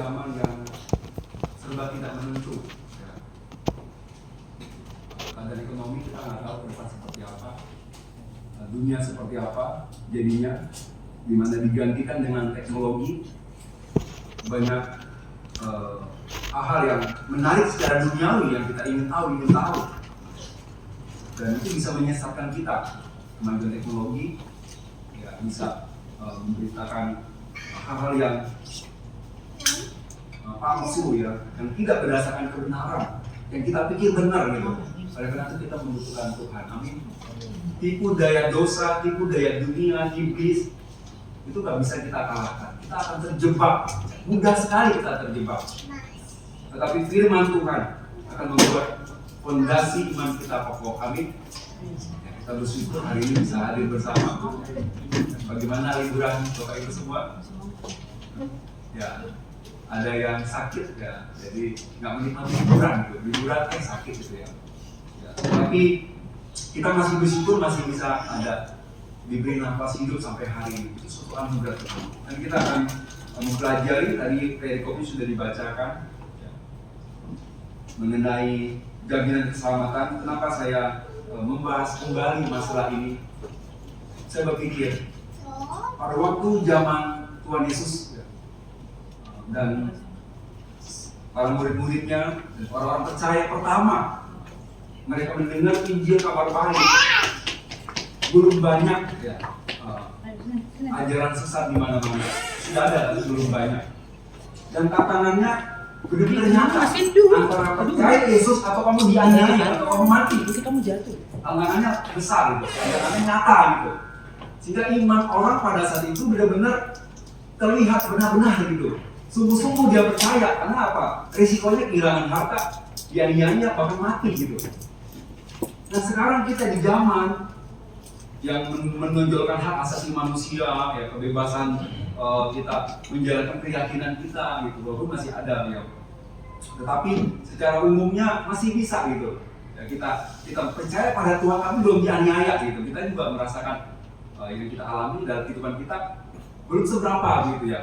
zaman yang serba tidak menentu. Ya. Keadaan ekonomi kita nggak tahu ke depan seperti apa, dunia seperti apa jadinya, dimana digantikan dengan teknologi. Banyak hal-hal yang menarik secara duniawi yang kita ingin tahu, dan itu bisa menyesatkan kita. Kemajuan teknologi ya bisa memberitakan hal-hal yang palsu ya, yang tidak berdasarkan kebenaran, yang kita pikir benar gitu. Oleh karena itu kita membutuhkan Tuhan. Amin. Tipu daya dosa, tipu daya dunia, iblis itu gak bisa kita kalahkan. Kita akan terjebak, mudah sekali kita terjebak. Tetapi firman Tuhan akan membuat fondasi iman kita kokoh. Amin. Ya, kita bersyukur hari ini bisa hadir bersama. Bagaimana liburan Bapak Ibu semua? Ya, ada yang sakit ya, jadi nggak menikmati liburan gitu. Liburan sakit gitu ya. Tapi kita masih bersyukur masih bisa ada diberi nafas hidup sampai hari ini. Itu suatu anugerah Tuhan. Dan kita akan mempelajari tadi perikopnya sudah dibacakan ya, mengenai jaminan keselamatan. Kenapa saya membahas kembali masalah ini? Saya berpikir pada waktu zaman Tuhan Yesus ya, dan para murid-muridnya dan orang-orang percaya pertama, mereka mendengar Injil kabar baik, belum banyak ya, ajaran sesat di mana-mana. Sudah ada, tapi belum banyak. Dan tantangannya benar-benar nyata antara percaya Yesus atau kamu dianiaya atau kamu mati. Tantangannya besar gitu, tantangannya nyata gitu. Sehingga iman orang pada saat itu benar-benar terlihat benar-benar gitu. Sungguh-sungguh dia percaya, karena apa? Risikonya kehilangan harta, dianiaya bahkan mati gitu. Nah sekarang kita di zaman yang menonjolkan hak asasi manusia, ya kebebasan kita menjalankan keyakinan kita gitu, walaupun masih ada ya. Tetapi secara umumnya masih bisa gitu. Ya, kita percaya pada Tuhan tapi belum dianiaya gitu. Kita juga merasakan yang kita alami dalam kehidupan kita belum seberapa gitu ya.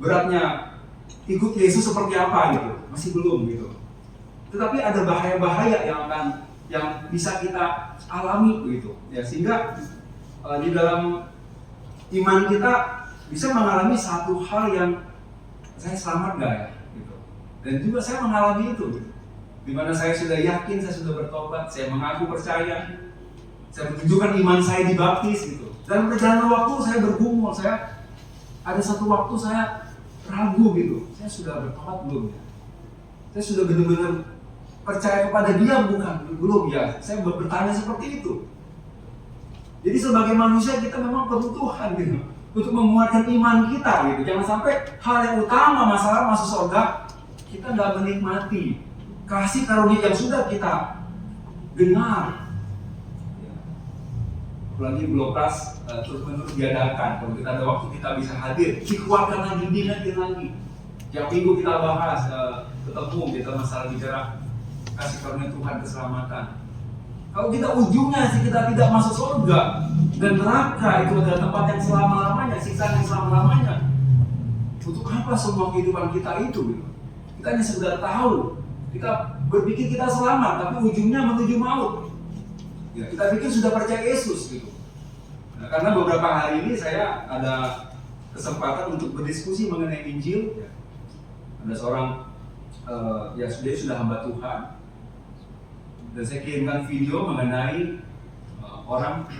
Beratnya ikut Yesus seperti apa gitu, masih belum gitu. Tetapi ada bahaya-bahaya yang bisa kita alami gitu ya, sehingga di dalam iman kita bisa mengalami satu hal yang saya selamat gak ya gitu. Dan juga saya mengalami itu gitu. Dimana saya sudah yakin, saya sudah bertobat, saya mengaku percaya, saya menunjukkan iman saya dibaptis gitu. Dan berjalan waktu saya bergumul, ada satu waktu saya ragu gitu, saya sudah bertobat belum ya? Saya sudah benar-benar percaya kepada dia belum ya? Saya bertanya seperti itu. Jadi sebagai manusia kita memang perlu Tuhan gitu, untuk menguatkan iman kita gitu. Jangan sampai hal yang utama masalah masuk surga kita nggak menikmati kasih karunia yang sudah kita dengar. Apalagi Blokras terus-menerus diadakan. Kalau kita ada waktu kita bisa hadir, dikuatkan lagi, diingatkan lagi. Yang minggu kita bahas, ketemu kita masalah bicara kasih karunia Tuhan, keselamatan. Kalau kita ujungnya sih kita tidak masuk surga dan neraka, itu adalah tempat yang selama-lamanya, siksaan yang selama-lamanya. Untuk apa semua kehidupan kita itu? Kita hanya sekedar tahu, kita berpikir kita selamat, tapi ujungnya menuju maut. Ya, kita pikir sudah percaya Yesus gitu. Nah, karena beberapa hari ini saya ada kesempatan untuk berdiskusi mengenai Injil. Ya. Ada seorang ya sudah hamba Tuhan, dan saya kirimkan video mengenai orang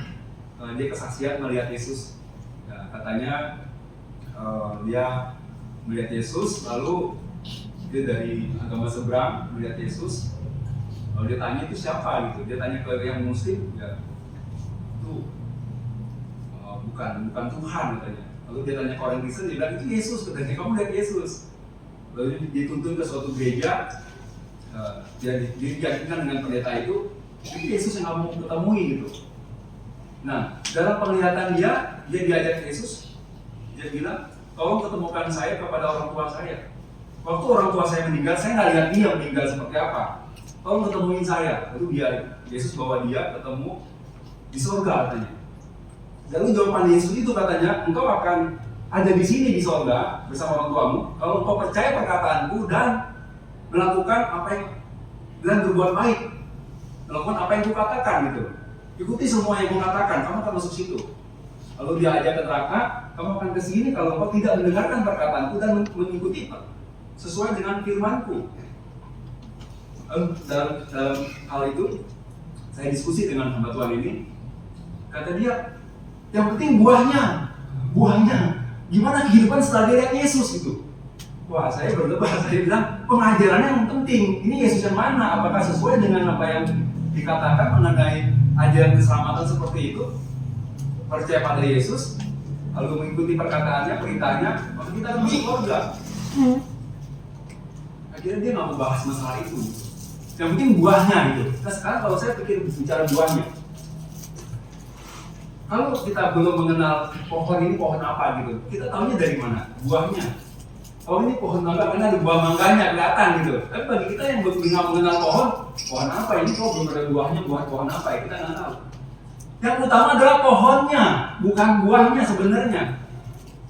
dia kesaksian melihat Yesus. Ya, katanya dia melihat Yesus, lalu dia dari agama seberang melihat Yesus. Kalau dia tanya itu siapa gitu, dia tanya ke yang Muslim, ya itu bukan Tuhan katanya. Lalu dia tanya ke orang Kristen, dia bilang itu Yesus katanya, kamu lihat Yesus. Lalu dituntun ke suatu gereja, dia diyakinkan dengan pendeta itu Yesus yang kamu ketemui gitu. Nah dalam penglihatan dia diajak Yesus, dia bilang tolong ketemukan saya kepada orang tua saya. Waktu orang tua saya meninggal, saya nggak lihat dia meninggal seperti apa. Tolong ketemuin saya. Lalu Yesus bawa dia ketemu di surga katanya. Lalu jawaban Yesus itu katanya, engkau akan ada di sini di sorga bersama orang tuamu, kalau engkau percaya perkataanku dan melakukan apa yang dan berbuat baik, melakukan apa yang kukatakan gitu. Ikuti semua yang kukatakan, kamu akan masuk situ. Kalau dia ajak ke neraka, kamu akan ke sini kalau engkau tidak mendengarkan perkataanku dan mengikuti sesuai dengan firmanku. Dalam hal itu, saya diskusi dengan hamba Tuhan ini. Kata dia, yang penting buahnya. Gimana kehidupan setelah dia lihat Yesus itu? Wah, saya berdebat. Saya bilang, pengajarannya yang penting. Ini Yesus yang mana? Apakah sesuai dengan apa yang dikatakan mengenai ajaran keselamatan seperti itu? Percaya pada Yesus, lalu mengikuti perkataannya, perintahnya, maka kita akan masuk surga. Akhirnya dia nggak mau bahas masalah itu. Yang penting buahnya gitu. Nah sekarang kalau saya pikir bicara buahnya, kalau kita belum mengenal pohon ini pohon apa gitu, kita tahunya dari mana? Buahnya. Oh ini pohon mangga karena ada buah mangganya kelihatan gitu. Tapi bagi kita yang belum mengenal pohon apa ini kok belum ada buahnya, pohon apa ya kita nggak tahu. Yang utama adalah pohonnya, bukan buahnya sebenarnya.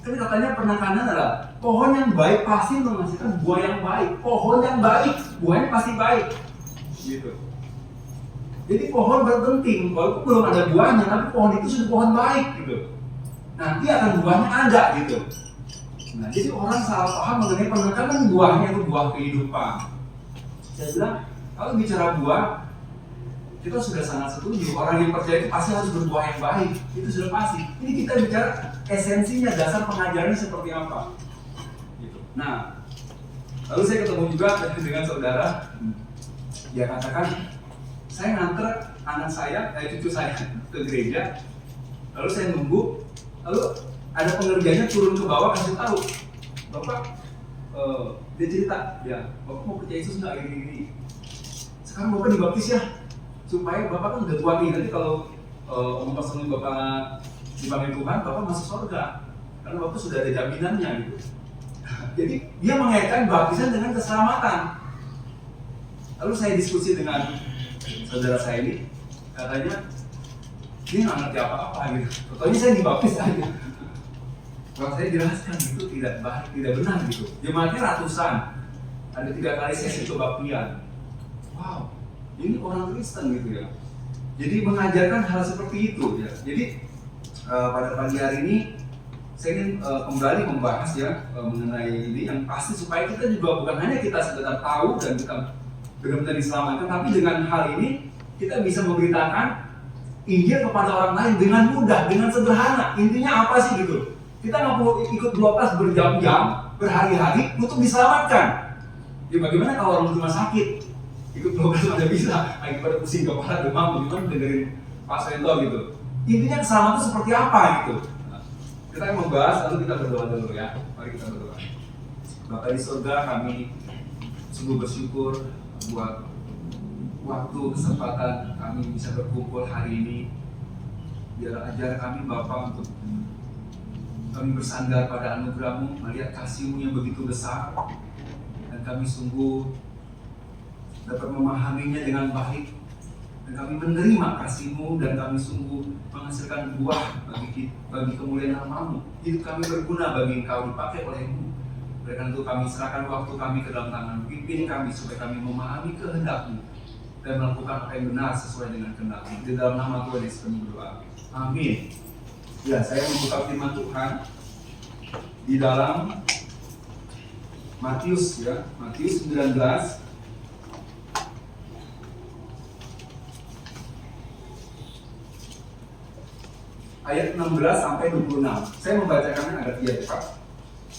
Tapi katanya penekanan adalah pohon yang baik pasti menghasilkan buah yang baik. Pohon yang baik, buahnya pasti baik. Gitu. Jadi pohon berpenting, walaupun belum ada buahnya, tapi pohon itu sudah pohon baik gitu. Nanti akan buahnya ada gitu. Nah, jadi orang salah paham mengenai penekanan buahnya itu buah kehidupan. Saya bilang, kalau bicara buah, kita sudah sangat setuju. Orang yang percaya itu pasti harus berbuah yang baik. Itu sudah pasti. Ini kita bicara esensinya, dasar pengajarannya seperti apa. Gitu. Nah, lalu saya ketemu juga dengan saudara. Dia katakan, saya nganter anak saya, cucu saya ke gereja. Lalu saya nunggu. Lalu ada pengerjanya turun ke bawah kasih tahu, Bapak, dia cerita, ya, Bapak mau percaya Yesus nggak gini-gini. Sekarang Bapak dibaptis ya, supaya Bapak kan udah tua nih. Nanti kalau pas Bapak dipanggil Tuhan, Bapak masuk surga, karena Bapak sudah ada jaminannya gitu. Jadi dia mengaitkan baptisan dengan keselamatan. Lalu saya diskusi dengan saudara saya ini, katanya dia nggak ngerti apa-apa gitu. Pokoknya saya dibaptis aja. Kalau saya jelaskan itu tidak baik, tidak benar gitu. Jemaatnya ratusan, ada 3 kali sesi kebaktian. Wow, ini orang Kristen gitu ya. Jadi mengajarkan hal seperti itu ya. Jadi pada pagi hari ini saya ingin kembali membahas ya mengenai ini yang pasti supaya kita juga bukan hanya kita sekedar tahu dan kita benar-benar diselamatkan, tapi dengan hal ini kita bisa memberitakan Injil kepada orang lain dengan mudah, dengan sederhana. Intinya apa sih gitu? Kita nggak perlu ikut 12 berjam-jam, berhari-hari untuk diselamatkan. Ya bagaimana kalau orang rumah sakit? Ikut 12 ada bisa, lagi pada pusing kepala, demam, bagaimana dengerin Pak Sento gitu. Intinya keselamatan seperti apa gitu. Nah, kita akan membahas, lalu kita berdoa dulu ya. Mari kita berdoa. Bapa di surga, kami sungguh bersyukur buat waktu kesempatan kami bisa berkumpul hari ini. Biar ajar kami Bapa untuk kami bersandar pada anugerah-Mu, melihat kasih-Mu yang begitu besar, dan kami sungguh dapat memahaminya dengan baik, dan kami menerima kasih-Mu, dan kami sungguh menghasilkan buah bagi kemuliaan nama-Mu. Hidup kami berguna bagi Engkau, dipakai oleh-Mu. Oleh karena itu kami serahkan waktu kami ke dalam tangan, pimpin kami supaya kami memahami kehendak-Mu dan melakukan apa yang benar sesuai dengan kehendak-Mu. Di dalam nama Tuhan Yesus kami berdoa. Amin. Ya, saya membuka firman Tuhan di dalam Matius ya, Matius 19 ayat 16 sampai 26. Saya membacakannya agak cepat.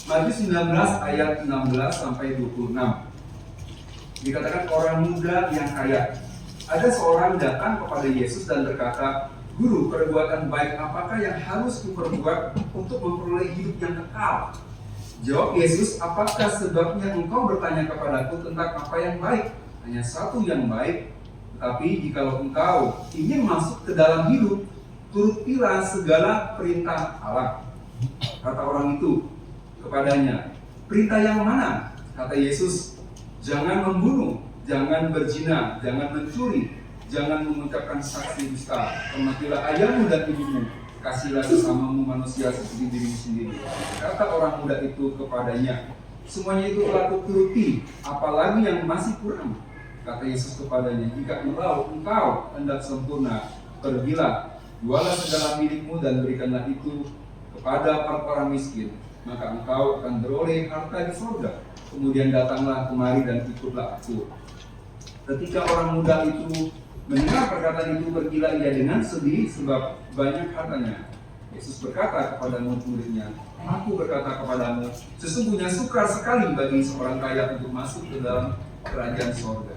Matius 19 ayat 16 sampai 26. Dikatakan orang muda yang kaya. Ada seorang datang kepada Yesus dan berkata, Guru, perbuatan baik apakah yang harus kuperbuat untuk memperoleh hidup yang kekal? Jawab Yesus, apakah sebabnya engkau bertanya kepadaku tentang apa yang baik? Hanya satu yang baik. Tetapi jikalau engkau ingin masuk ke dalam hidup, turutilah segala perintah Allah. Kata orang itu kepadanya, perintah yang mana? Kata Yesus, jangan membunuh, jangan berzina, jangan mencuri, jangan mengucapkan saksi dusta, hormatilah ayahmu dan ibumu. kasihlah sesamamu manusia seperti dirimu sendiri. Kata orang muda itu kepadanya, semuanya itu telah kuturuti, apalagi yang masih kurang. Kata Yesus kepadanya, jika engkau hendak sempurna, pergilah, jualah segala milikmu dan berikanlah itu kepada orang miskin, maka engkau akan beroleh harta di surga. Kemudian datanglah kemari dan ikutlah aku. Ketika orang muda itu mendengar perkataan itu, pergilah ia dengan sedih sebab banyak hartanya. Yesus berkata kepada murid-muridnya, aku berkata kepadamu, sesungguhnya sukar sekali bagi seorang kaya untuk masuk ke dalam kerajaan surga.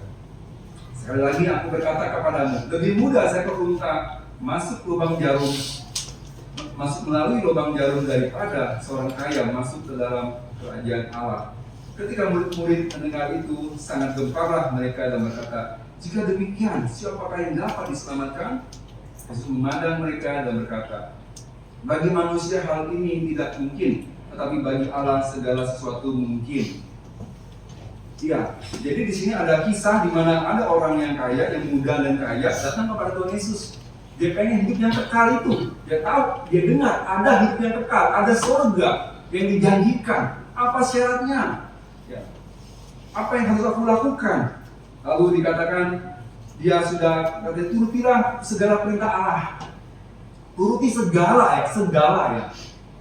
Sekali lagi aku berkata kepadamu, lebih mudah seekor unta masuk melalui lubang jarum daripada seorang kaya masuk ke dalam kerajaan Allah. Ketika murid-murid mendengar itu, sangat gemparlah mereka dan berkata, jika demikian, siapakah yang dapat diselamatkan? Yesus memandang mereka dan berkata, bagi manusia hal ini tidak mungkin, tetapi bagi Allah segala sesuatu mungkin. Ya, jadi di sini ada kisah di mana ada orang yang kaya, yang muda dan kaya datang kepada Tuhan Yesus. Dia pengen hidup yang kekal itu. Dia tahu, dia dengar ada hidup yang kekal, ada surga yang dijanjikan. Apa syaratnya? Ya. Apa yang harus aku lakukan? Lalu dikatakan dia sudah turutilah segala perintah Allah. Turuti segala ya.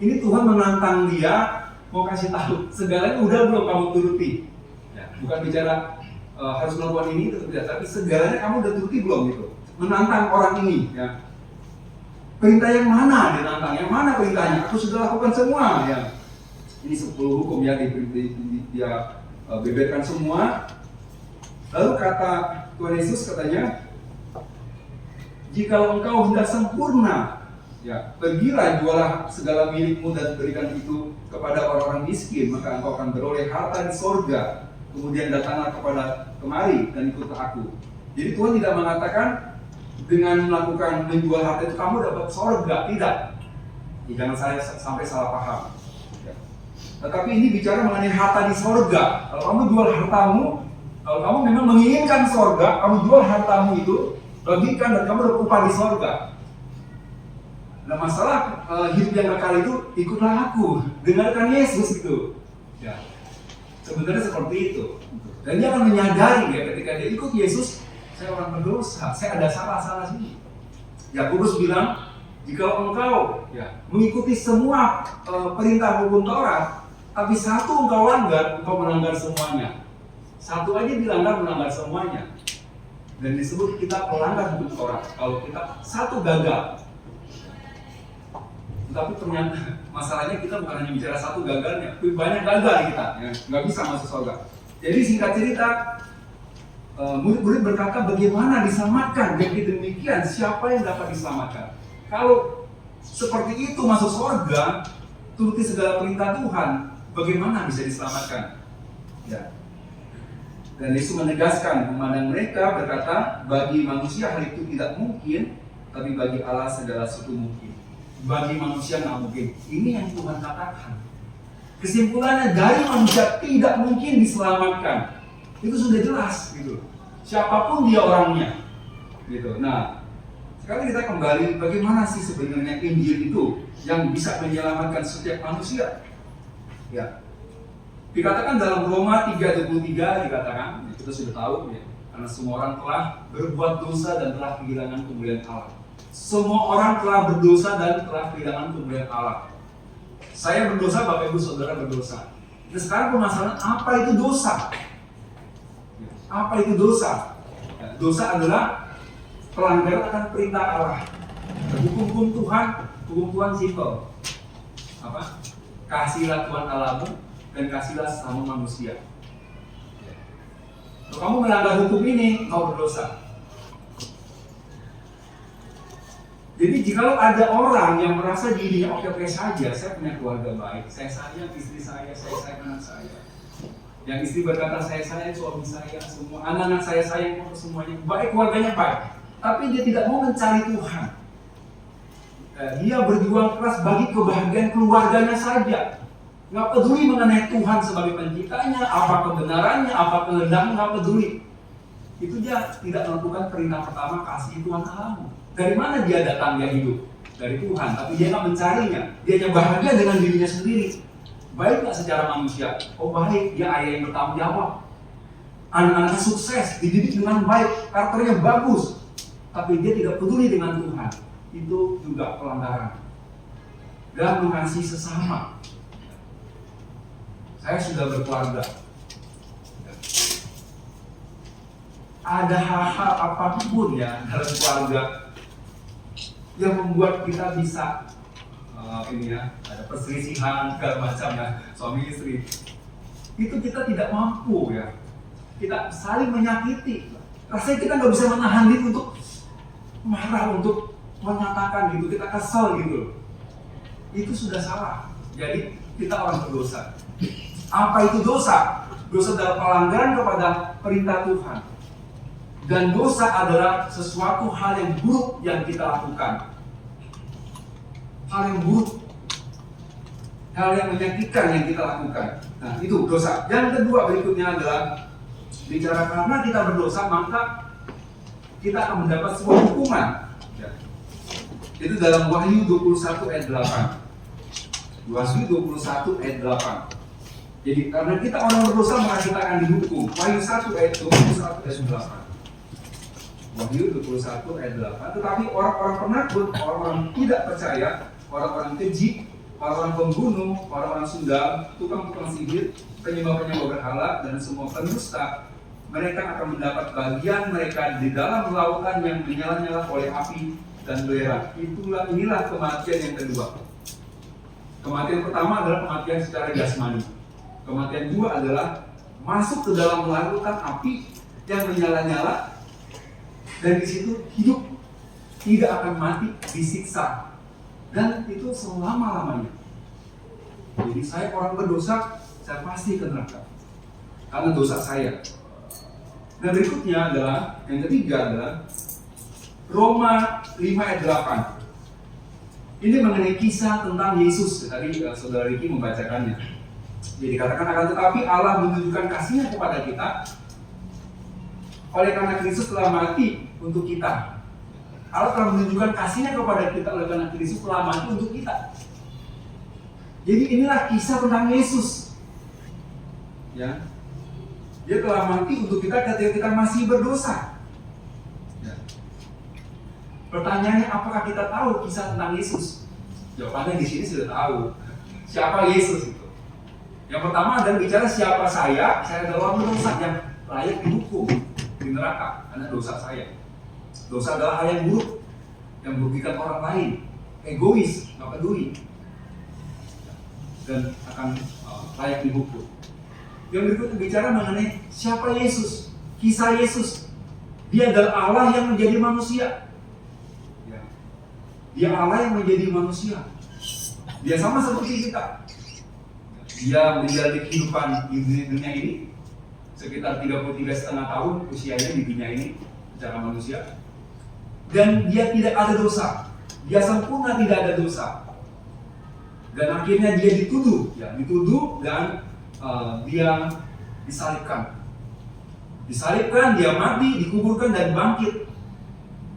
Ini Tuhan menantang dia, mau kasih tahu segalanya udah belum kamu turuti. Ya, bukan bicara harus melakukan ini itu tidak, tapi segalanya kamu udah turuti belum gitu. Menantang orang ini. Ya. Perintah yang mana dia nantang? Yang mana perintahnya? Aku sudah lakukan semua. Ya. Ini 10 hukum ya dia beberkan semua. Lalu kata Tuhan Yesus katanya, jikalau engkau hendak sempurna, ya, pergilah jualah segala milikmu dan berikan itu kepada orang-orang miskin, maka engkau akan beroleh harta di sorga. Kemudian datanglah kemari dan ikutlah aku. Jadi Tuhan tidak mengatakan dengan melakukan menjual harta itu kamu dapat sorga, tidak. Ya, jangan saya sampai salah paham. Ya. Tetapi ini bicara mengenai harta di sorga. Kalau kamu jual hartamu, kalau kamu memang menginginkan sorga, kamu jual hartamu itu, bagikan dan kamu dapat upah di sorga. Nah masalah hidup yang kekal itu, ikutlah aku, dengarkan Yesus itu. Ya, sebenarnya seperti itu. Dan dia akan menyadari ya ketika dia ikut Yesus, saya orang berdosa, saya ada salah-salah sini. Yakobus bilang, jika engkau ya mengikuti semua perintah hukum Taurat, tapi satu engkau langgar, engkau melanggar semuanya. Satu aja dilanggar, melanggar semuanya. Dan disebut kita pelanggar hukum Taurat. Kalau kita satu gagal, tapi ternyata masalahnya kita bukan hanya bicara satu gagalnya, tapi banyak gagal kita, ya, nggak bisa masuk surga. Jadi singkat cerita, murid-murid berkata bagaimana diselamatkan. Jadi demikian, siapa yang dapat diselamatkan? Kalau seperti itu masuk surga, turuti segala perintah Tuhan, bagaimana bisa diselamatkan? Ya. Dan Yesus menegaskan, memandang mereka berkata, bagi manusia hal itu tidak mungkin, tapi bagi Allah segala sesuatu mungkin. Bagi manusia nggak mungkin. Ini yang Tuhan katakan. Kesimpulannya dari manusia tidak mungkin diselamatkan. Itu sudah jelas gitu. Siapapun dia orangnya. Gitu. Nah, sekarang kita kembali bagaimana sih sebenarnya Injil itu yang bisa menyelamatkan setiap manusia? Ya. Dikatakan dalam Roma 3:23 dikatakan, kita sudah tahu ya, karena semua orang telah berbuat dosa dan telah kehilangan kemuliaan Allah. Semua orang telah berdosa dan telah kehilangan kemuliaan Allah. Saya berdosa, Bapak Ibu Saudara berdosa. Nah, sekarang permasalahan apa itu dosa? Apa itu dosa? Ya, dosa adalah pelanggaran akan perintah Allah. Hukum Tuhan simpel. Apa? Kasihilah Tuhan Allahmu dan kasihlah sama manusia. Kalau kamu melanggar hukum ini, kau berdosa. Jadi jika ada orang yang merasa dirinya oke-oke saja, saya punya keluarga baik, saya sayang istri saya sayang anak saya. Yang istri berkata saya sayang suami saya, semua anak-anak saya sayang semuanya, baik keluarganya baik. Tapi dia tidak mau mencari Tuhan. Dia berjuang keras bagi kebahagiaan keluarganya saja. Nggak peduli mengenai Tuhan sebagai penciptanya, apa kebenarannya, apa kehendaknya, nggak peduli. Itu dia tidak melakukan perintah pertama, kasih Tuhan Allahmu. Dari mana dia datang, dia hidup? dari Tuhan, tapi dia nggak mencarinya. Dia hanya bahagia dengan dirinya sendiri. Baik nggak secara manusia? Oh baik, dia ayah yang bertanggung jawab. Anak-anaknya sukses, dididik dengan baik, karakternya bagus, tapi dia tidak peduli dengan Tuhan. Itu juga pelanggaran. Dan mengasihi sesama. Saya sudah berkeluarga. Ada hal-hal apapun ya dalam keluarga yang membuat kita bisa ada perselisihan segala macam ya, suami istri. Itu kita tidak mampu ya. Kita saling menyakiti. Rasanya kita nggak bisa menahan diri untuk marah, untuk menyatakan gitu. Kita kesal gitu. Itu sudah salah. Jadi kita orang berdosa. Apa itu dosa? Dosa adalah pelanggaran kepada perintah Tuhan. Dan dosa adalah sesuatu hal yang buruk yang kita lakukan. Hal yang buruk, hal yang menyakitkan yang kita lakukan. Nah itu dosa. Yang kedua berikutnya adalah bicara karena kita berdosa maka kita akan mendapat sebuah hukuman ya. Itu dalam Wahyu 21 ayat 8. Wahyu 21 ayat 8. Jadi karena kita orang berdosa maka kita akan dihukum. Wahyu 1 ayat 21 ayat 8. Wahyu 21 ayat 8. Tetapi orang-orang penakut, orang-orang tidak percaya, orang-orang keji, orang-orang pembunuh, orang-orang sundal, tukang-tukang sihir, penyembah-penyembah berhala, dan semua pendusta, mereka akan mendapat bagian mereka di dalam lautan yang menyala-nyala oleh api dan belerang. Inilah kematian yang kedua. Kematian pertama adalah kematian secara jasmani. Kematian kedua adalah masuk ke dalam lautan api yang menyala-nyala, dan di situ hidup, tidak akan mati, disiksa. Dan itu selama-lamanya. Jadi saya orang berdosa, saya pasti ke neraka karena dosa saya. Nah berikutnya adalah, yang ketiga adalah Roma 5 ayat 8. Ini mengenai kisah tentang Yesus. Tadi saudara Riki membacakannya. Jadi katakan akan tetapi Allah menunjukkan kasih-Nya kepada kita oleh karena Kristus telah mati untuk kita. Allah telah menunjukkan kasih-Nya kepada kita oleh karena Kristus telah mati untuk kita. Jadi inilah kisah tentang Yesus. Ya. Dia telah mati untuk kita ketika kita masih berdosa. Ya. Pertanyaannya, apakah kita tahu kisah tentang Yesus? Jawabannya di sini sudah tahu. Siapa Yesus itu? Yang pertama adalah bicara siapa saya adalah orang berdosa yang layak dihukum di neraka karena dosa saya. Dosa adalah hal yang buruk, yang merugikan orang lain, egois, nggak peduli, dan akan layak dihukum. Yang berikutnya bicara mengenai siapa Yesus, kisah Yesus. Dia adalah Allah yang menjadi manusia. Dia Allah yang menjadi manusia. Dia sama seperti kita. Dia menjalani kehidupan di dunia ini sekitar 33,5 tahun usianya di dunia ini secara manusia. Dan dia tidak ada dosa. Dia sempurna, tidak ada dosa. Dan akhirnya dia dituduh dan dia disalibkan. Dia mati, dikuburkan dan bangkit.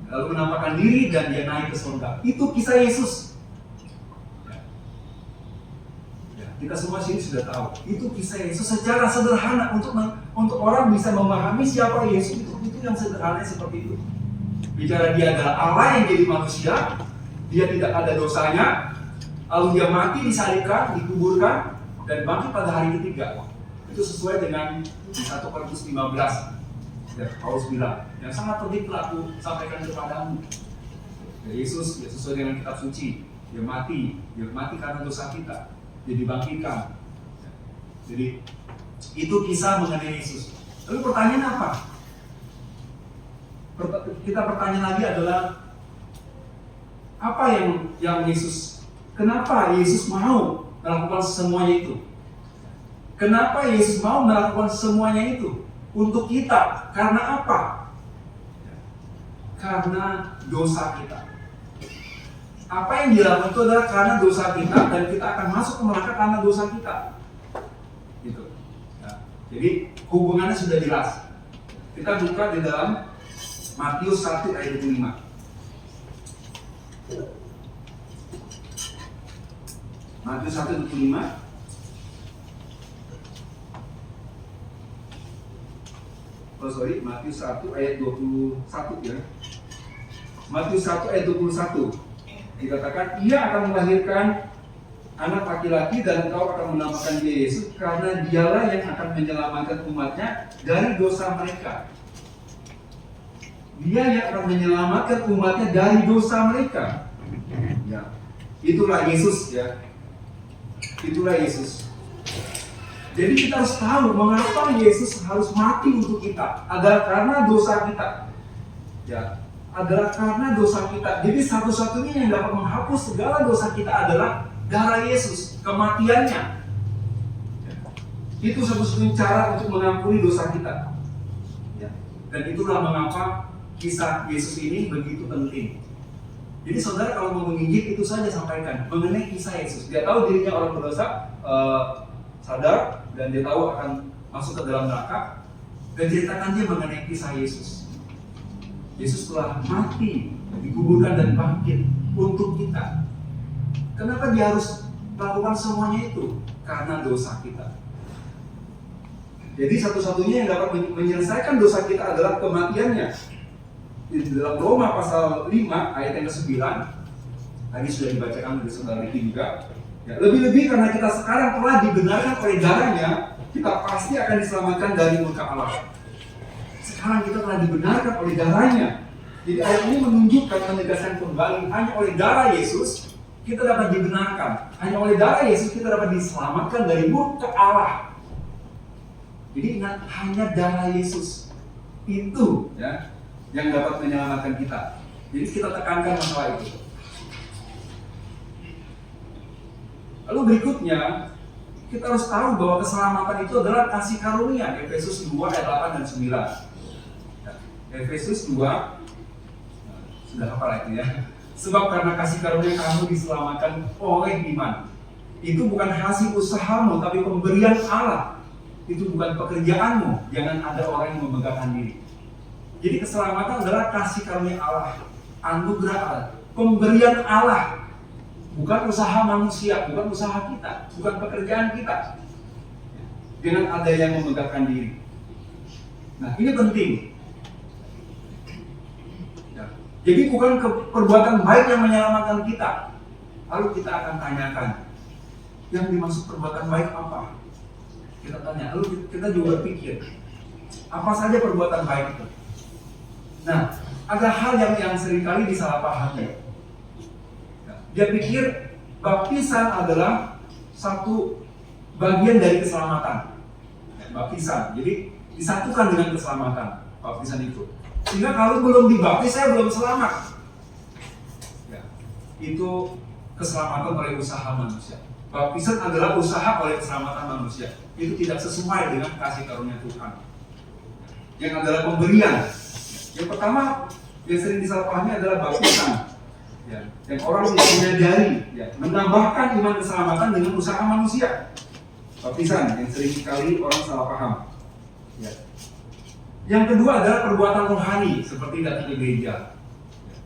Lalu menampakkan diri dan dia naik ke surga. Itu kisah Yesus. Kita semua sini sudah tahu. Itu kisah Yesus secara sederhana untuk orang bisa memahami siapa Yesus itu yang sederhana seperti itu. Bicara dia adalah Allah yang jadi manusia, dia tidak ada dosanya, lalu dia mati, disalibkan, dikuburkan, dan bangkit pada hari ketiga. Itu sesuai dengan 1 Korintus 15. Ya, Paulus bilang, yang sangat penting telah aku sampaikan kepadamu. Ya, Yesus ya, sesuai dengan kitab suci, dia mati karena dosa kita, dia dibangkitkan. Ya, jadi itu kisah mengenai Yesus. Lalu pertanyaan apa? Kita pertanyaan lagi adalah apa yang Yesus? Kenapa Yesus mau melakukan semuanya itu? Kenapa Yesus mau melakukan semuanya itu? Untuk kita, karena apa? Karena dosa kita. Apa yang dilakukan itu adalah karena dosa kita, dan kita akan masuk ke neraka karena dosa kita. Gitu. Nah, jadi hubungannya sudah jelas. Kita buka di dalam Matius 1 ayat 25. Matius 1:25. Matius 1 ayat 21 ya. Matius 1 ayat 21 dikatakan, ia akan melahirkan anak laki-laki dan engkau akan menamakan dia Yesus, karena dialah yang akan menyelamatkan umatnya dari dosa mereka. Dia yang akan menyelamatkan umatnya dari dosa mereka. Ya, itulah Yesus ya. Itulah Yesus. Jadi kita harus tahu mengapa Yesus harus mati untuk kita. Adalah karena dosa kita. Ya, adalah karena dosa kita. Jadi satu-satunya yang dapat menghapus segala dosa kita adalah darah Yesus, kematiannya. Ya. Itu satu-satunya cara untuk mengampuni dosa kita. Ya. Dan itulah mengapa kisah Yesus ini begitu penting. Jadi saudara kalau mau menginjil itu saja sampaikan mengenai kisah Yesus. Dia tahu dirinya orang berdosa, sadar, dan dia tahu akan masuk ke dalam neraka. Dan ceritakan dia mengenai kisah Yesus. Yesus telah mati, dikuburkan dan bangkit untuk kita. Kenapa dia harus melakukan semuanya itu? Karena dosa kita. Jadi satu-satunya yang dapat menyelesaikan dosa kita adalah kematiannya. Di dalam Roma pasal 5 ayat yang ke-9, tadi sudah dibacakan oleh saudara Ricky juga. Ya, lebih-lebih karena kita sekarang telah dibenarkan oleh darahnya, kita pasti akan diselamatkan dari murka Allah. Sekarang kita telah dibenarkan oleh darahnya. Jadi ayat ini menunjukkan, menegaskan kembali, hanya oleh darah Yesus kita dapat dibenarkan. Hanya oleh darah Yesus kita dapat diselamatkan dari murka Allah. Jadi ingat, hanya darah Yesus itu ya yang dapat menyelamatkan kita. Jadi kita tekankan masalah itu. Lalu berikutnya, kita harus tahu bahwa keselamatan itu adalah kasih karunia. Efesus 2 ayat 8 dan 9. Efesus 2, sudah hafal itu ya. Sebab karena kasih karunia kamu diselamatkan oleh iman. Itu bukan hasil usahamu, tapi pemberian Allah. Itu bukan pekerjaanmu. Jangan ada orang yang membanggakan diri. Jadi keselamatan adalah kasih karunia Allah, anugerah Allah, pemberian Allah. Bukan usaha manusia, bukan usaha kita, bukan pekerjaan kita. Dengan ada yang memegahkan diri. Nah, ini penting. Ya. Jadi bukan perbuatan baik yang menyelamatkan kita. Lalu kita akan tanyakan, yang dimaksud perbuatan baik apa? Kita tanya, lalu kita juga berpikir, apa saja perbuatan baik itu? Nah, ada hal yang seringkali disalahpahami. Dia pikir baptisan adalah satu bagian dari keselamatan. Baptisan, jadi disatukan dengan keselamatan baptisan itu. Sehingga kalau belum dibaptis saya belum selamat. Ya, itu keselamatan oleh usaha manusia. Baptisan adalah usaha oleh keselamatan manusia. Itu tidak sesuai dengan kasih karunia Tuhan. Yang adalah pemberian. Yang pertama yang sering disalahpahami adalah baptisan. Ya, yang orang tidak menyadari, ya, menambahkan iman keselamatan dengan usaha manusia. Baptisan yang sering sekali orang salah paham. Ya. Yang kedua adalah perbuatan rohani seperti datang ke gereja. Ya.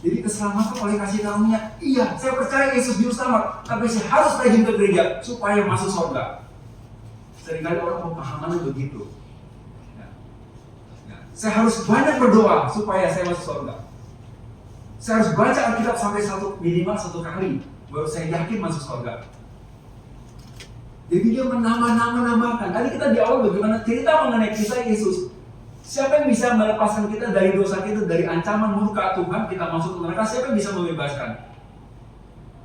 Jadi keselamatan oleh kasih karunia. Iya, saya percaya Yesus juru selamat, tapi saya harus rajin ke gereja supaya masuk surga. Seringkali orang pemahamannya begitu. Ya. Ya. Saya harus banyak berdoa supaya saya masuk surga. Saya harus baca Alkitab sampai minimal satu kali, baru saya yakin masuk surga. Jadi dia menambahkan. Tadi kita di awal bagaimana cerita mengenai kisah Yesus. Siapa yang bisa melepaskan kita dari dosa kita, dari ancaman murka Tuhan, kita masuk ke neraka? Siapa yang bisa membebaskan?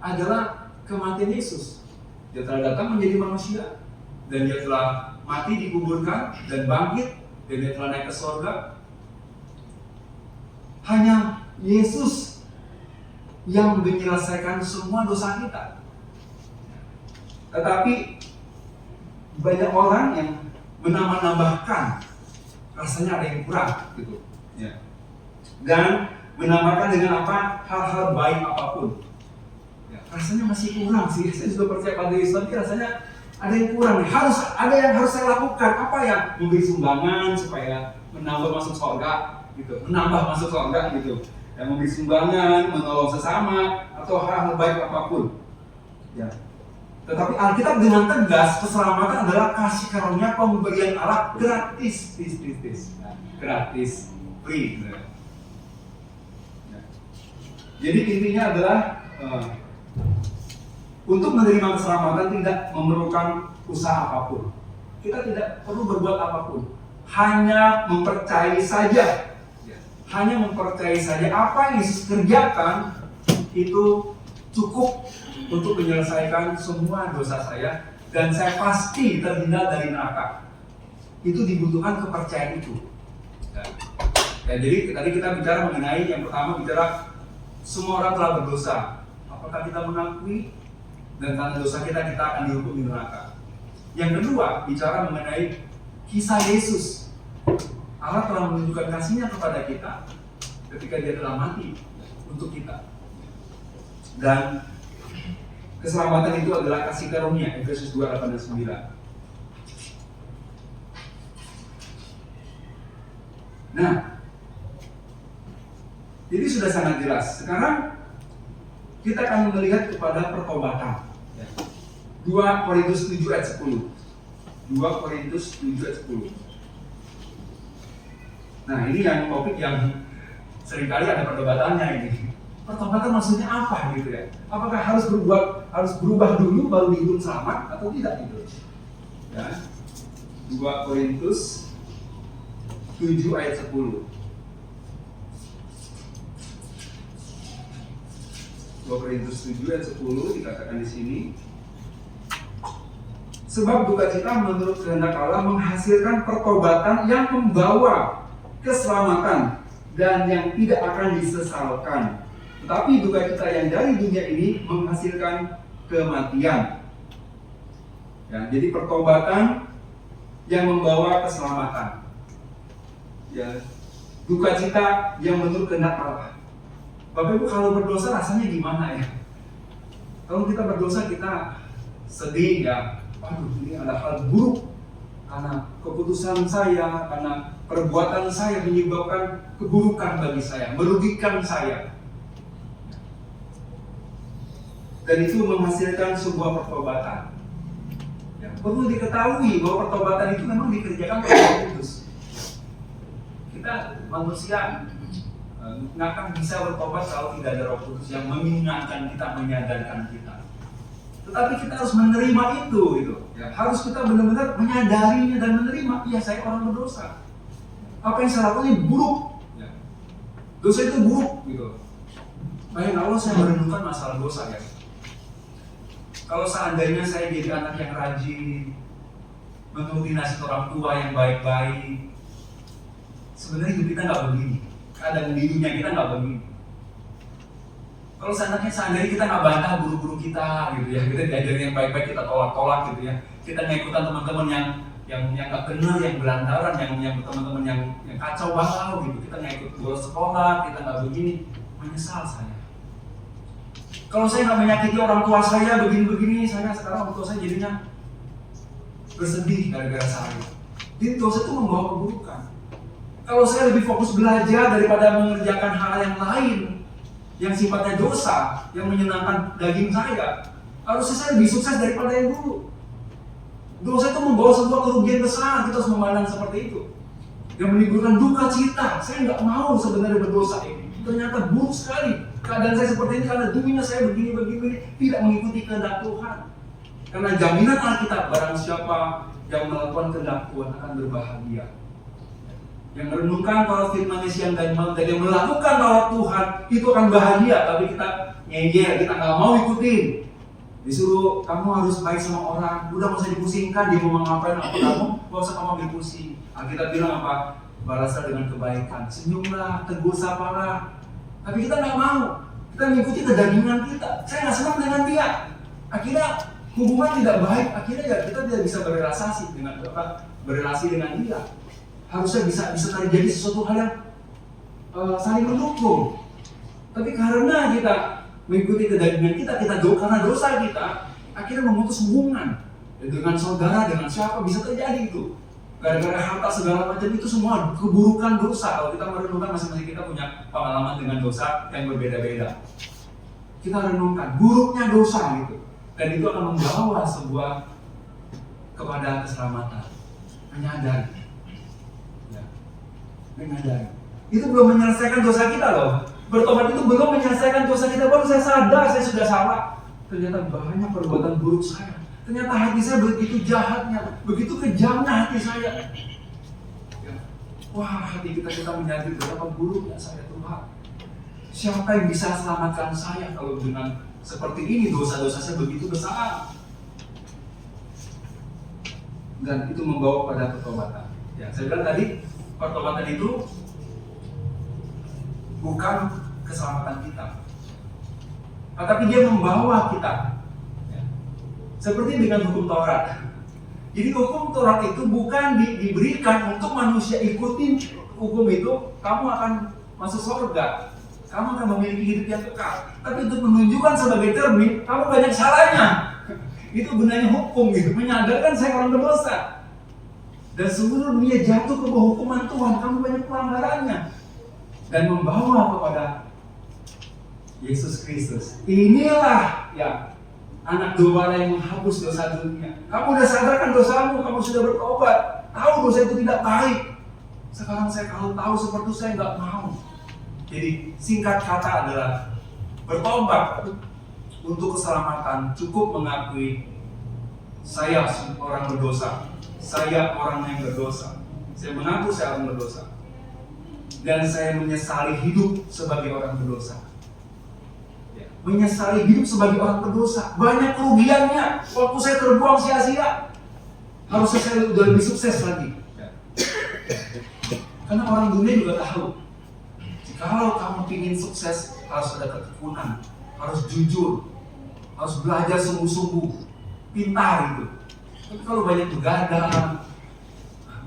Adalah kematian Yesus. Dia telah datang menjadi manusia, dan dia telah mati, dikuburkan, dan bangkit, dan dia telah naik ke surga. Hanya Yesus yang menyelesaikan semua dosa kita. Tetapi banyak orang yang menambahkan, rasanya ada yang kurang gitu. Ya. Dan menambahkan dengan apa? Hal-hal baik apapun. Ya, rasanya masih kurang sih. Saya sudah percaya pada Yesus, tapi rasanya ada yang kurang. Ada yang harus saya lakukan. Apa yang memberi sumbangan supaya menambah masuk surga gitu, menambah masuk surga gitu. Yang memberi sumbangan, menolong sesama, atau hal-hal baik apapun. Ya. Tetapi Alkitab dengan tegas, keselamatan adalah kasih karunia pemberian Allah gratis, gratis, free. Ya. Jadi intinya adalah untuk menerima keselamatan tidak memerlukan usaha apapun. Kita tidak perlu berbuat apapun, hanya mempercayai saja. Hanya mempercayai saja apa yang Yesus kerjakan itu cukup untuk menyelesaikan semua dosa saya, dan saya pasti terhindar dari neraka. Itu dibutuhkan kepercayaan itu. Ya, jadi tadi kita bicara mengenai yang pertama, bicara semua orang telah berdosa. Apakah kita mengakui? Dan karena dosa kita akan dihukum di neraka. Yang kedua, bicara mengenai kisah Yesus. Allah telah menunjukkan kasih-Nya kepada kita ketika Dia telah mati untuk kita. Dan keselamatan itu adalah kasih karunia, Efesus 2 ayat 8 dan 9. Nah, jadi sudah sangat jelas. Sekarang kita akan melihat kepada pertobatan. 2 Korintus 7 ayat 10. 2 Korintus 7 ayat 10. Nah, ini yang topik yang seringkali ada perdebatannya ini. Pertobatan maksudnya apa gitu ya? Apakah harus berubah dulu baru dihitung selamat atau tidak gitu? Ya. 2 Korintus 7 ayat 10. 2 Korintus 7 ayat 10 dikatakan di sini. Sebab duka-cita menurut kehendak Allah menghasilkan pertobatan yang membawa keselamatan dan yang tidak akan disesalkan. Tetapi duka-cita yang dari dunia ini menghasilkan kematian. Ya, jadi pertobatan yang membawa keselamatan. Ya, duka-cita yang menurut kehendak Allah. Bapak Ibu, kalau berdosa rasanya gimana ya? Kalau kita berdosa kita sedih ya. Waduh, ini ada hal buruk karena keputusan saya, karena perbuatan saya menyebabkan keburukan bagi saya, merugikan saya. Dan itu menghasilkan sebuah pertobatan. Ya, perlu diketahui bahwa pertobatan itu memang dikerjakan oleh Roh Kudus. Kita manusia nggak akan bisa bertobat kalau tidak ada Roh Kudus yang mengingatkan kita, menyadarkan kita. Tetapi kita harus menerima itu, gitu. Ya, harus kita benar-benar menyadarinya dan menerima. Iya, saya orang berdosa. Apa yang saya lakukan ini buruk. Ya. Dosa itu buruk, gitu. Bayangin, kalau saya merenungkan masalah dosa ya. Kalau seandainya saya jadi anak yang rajin, menuruti nasihat orang tua yang baik-baik, sebenarnya hidup kita nggak begini. Keadaan di dunia kita nggak begini. Kalau seandainya kita nggak bantah guru-guru kita, gitu ya, kita diajarin yang baik-baik kita tolak-tolak, gitu ya, kita ngikutan teman-teman yang nggak benar, yang berantaran, yang teman-teman yang kacau balau, gitu, kita nggak ikut bolos sekolah, kita nggak begini, menyesal saya. Kalau saya nggak menyakiti orang tua saya begini-begini, saya sekarang orang tua saya jadinya bersedih gara-gara saya. Jadi dosa itu membawa keburukan. Kalau saya lebih fokus belajar daripada mengerjakan hal yang lain, yang sifatnya dosa, yang menyenangkan daging saya, harusnya saya lebih sukses daripada yang dulu. Dosa itu membawa sebuah kerugian besar, kita harus memandang seperti itu. Yang menimbulkan duka cita. Saya nggak mau sebenarnya berdosa ini. Ternyata buruk sekali keadaan saya seperti ini karena dulunya saya begini, tidak mengikuti kehendak Tuhan. Karena jaminan Alkitab, barang siapa yang melakukan kehendak Tuhan akan berbahagia. Yang merenungkan Taurat firman-Nya siang dan malam dan yang melakukan Taurat Tuhan itu akan bahagia. Tapi kita ngeyel, kita nggak mau ikutin. Disuruh kamu harus baik sama orang, udah nggak usah dipusingkan dia mau ngapain apa kamu, nggak usah kamu ambil pusing. Alkitab bilang apa? Balaslah dengan kebaikan, senyumlah, tegur sapalah. Tapi kita nggak mau, kita mengikuti kedagingan kita. Saya nggak senang dengan dia. Akhirnya hubungan tidak baik. Akhirnya ya kita tidak bisa berrelasi dengan dia. Harusnya bisa terjadi sesuatu hal yang saling mendukung. Tapi karena kita mengikuti kedagingan kita karena dosa kita, akhirnya memutus hubungan dengan saudara, dengan siapa bisa terjadi itu. Gara-gara harta segala macam itu semua keburukan dosa. Kalau kita merenungkan masing-masing kita punya pengalaman dengan dosa yang berbeda-beda. Kita renungkan buruknya dosa gitu. Dan itu akan membawa sebuah kepada keselamatan. Menyadari. Ya. Menyadari. Itu belum menyelesaikan dosa kita loh. Bertobat itu belum menyelesaikan dosa kita. Baru saya sadar saya sudah salah. Ternyata banyak perbuatan buruk saya. Ternyata hati saya begitu jahatnya, begitu kejamnya hati saya. Ya. Wah, hati kita menyadari betapa buruknya saya, Tuhan. Siapa yang bisa selamatkan saya kalau dengan seperti ini dosa-dosa saya begitu besar? Dan itu membawa pada pertobatan. Ya, saya bilang tadi, pertobatan itu bukan keselamatan kita, tetapi dia membawa kita. Ya. Seperti dengan hukum Taurat. Jadi hukum Taurat itu bukan diberikan untuk manusia ikutin hukum itu, kamu akan masuk surga, kamu akan memiliki hidup yang kekal. Tapi untuk menunjukkan sebagai cermin, kamu banyak salahnya. Itu gunanya hukum gitu, menyadarkan saya orang berdosa. Dan seluruh dunia jatuh ke bawah hukuman Tuhan, kamu banyak pelanggarannya. Dan membawa kepada Yesus Kristus. Inilah ya anak domba yang menghapus dosa dunia. Kamu sudah sadarkan dosamu, kamu sudah bertobat, tahu dosa itu tidak baik. Sekarang saya kalau tahu seperti itu saya nggak mau. Jadi singkat kata adalah bertobat untuk keselamatan cukup mengakui saya orang berdosa, saya orang yang berdosa. Saya mengaku saya orang berdosa. Dan saya menyesali hidup sebagai orang berdosa. Ya, menyesali hidup sebagai orang berdosa. Banyak kerugiannya. Waktu saya terbuang sia-sia. Harusnya saya udah lebih sukses lagi. Ya. Karena orang dunia juga tahu. Kalau kamu ingin sukses, harus ada ketekunan, harus jujur, harus belajar sungguh-sungguh, pintar itu. Tapi kalau banyak begadang,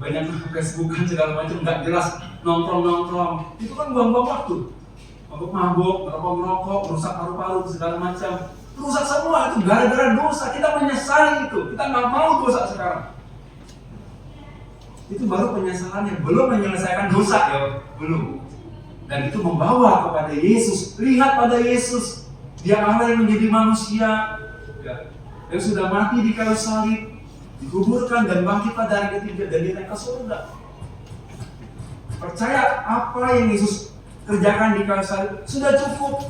banyak Facebookan segala macam nggak jelas, nongkrong, itu kan buang-buang waktu. Mabuk, ngerokok, merusak paru-paru segala macam, rusak semua itu gara-gara dosa. Kita menyesali itu, kita nggak mau dosa sekarang. Itu baru penyesalan yang belum menyelesaikan dosa ya, belum. Dan itu membawa kepada Yesus. Lihat pada Yesus, Dia Allah yang menjadi manusia, ya, yang sudah mati di kayu salib, dikuburkan dan bangkit pada hari ketiga dan naik ke surga. Percaya apa yang Yesus kerjakan di kayu salib sudah cukup.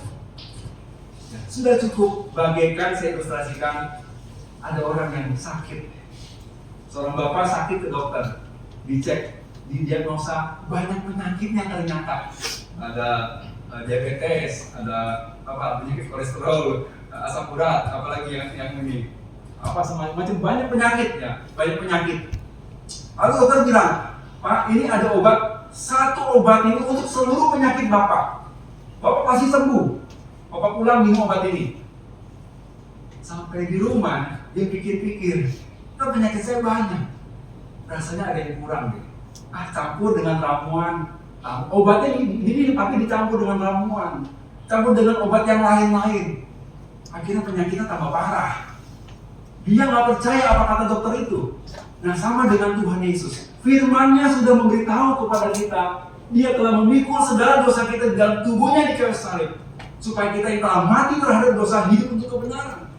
Ya, sudah cukup. Bagaikan saya ilustrasikan, ada orang yang sakit. Seorang bapak sakit ke dokter, dicek, didiagnosa banyak penyakitnya ternyata. Ada diabetes, ada penyakit kolesterol, asam urat, apalagi yang ini. Macam banyak penyakitnya, banyak penyakit. Lalu dokter bilang, Pak, ini ada obat, satu obat ini untuk seluruh penyakit Bapak. Bapak pasti sembuh. Bapak pulang minum obat ini. Sampai di rumah, dia pikir-pikir, kan penyakit saya banyak. Rasanya ada yang kurang deh. Campur dengan ramuan. Obatnya ini tapi dicampur dengan ramuan, campur dengan obat yang lain-lain. Akhirnya penyakitnya tambah parah. Dia nggak percaya apa kata dokter itu. Nah, sama dengan Tuhan Yesus. Firman-Nya sudah memberitahu kepada kita, Dia telah memikul segala dosa kita di dalam tubuhnya di kayu salib, supaya kita yang telah mati terhadap dosa hidup untuk kebenaran.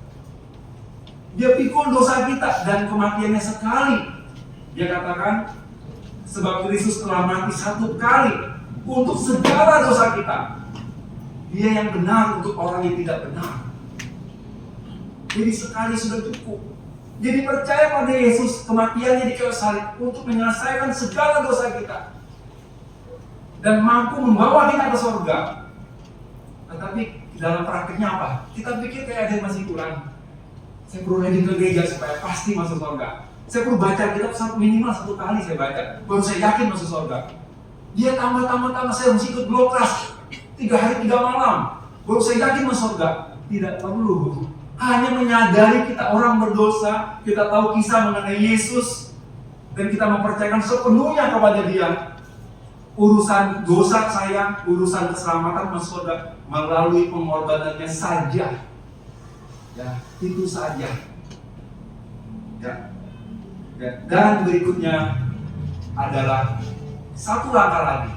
Dia pikul dosa kita dan kematiannya sekali. Dia katakan, sebab Kristus telah mati satu kali untuk segala dosa kita. Dia yang benar untuk orang yang tidak benar. Jadi sekali sudah cukup. Jadi percaya pada Yesus, kematiannya di kayu salib untuk menyelesaikan segala dosa kita dan mampu membawa kita ke surga. Tetapi dalam praktiknya apa? Kita pikir kayak ada yang masih kurang. Saya perlu rajin ke gereja supaya pasti masuk surga. Saya perlu baca kitab minimal satu kali saya baca, baru saya yakin masuk surga. Dia tambah, saya mesti ikut blok kelas 3 hari 3 malam, baru saya yakin masuk surga. Tidak perlu. Hanya menyadari kita orang berdosa, kita tahu kisah mengenai Yesus, dan kita mempercayakan sepenuhnya kepada Dia. Urusan dosa saya, urusan keselamatan masuk surga melalui pengorbanannya saja. Ya, itu saja. Ya. Dan berikutnya adalah satu langkah lagi.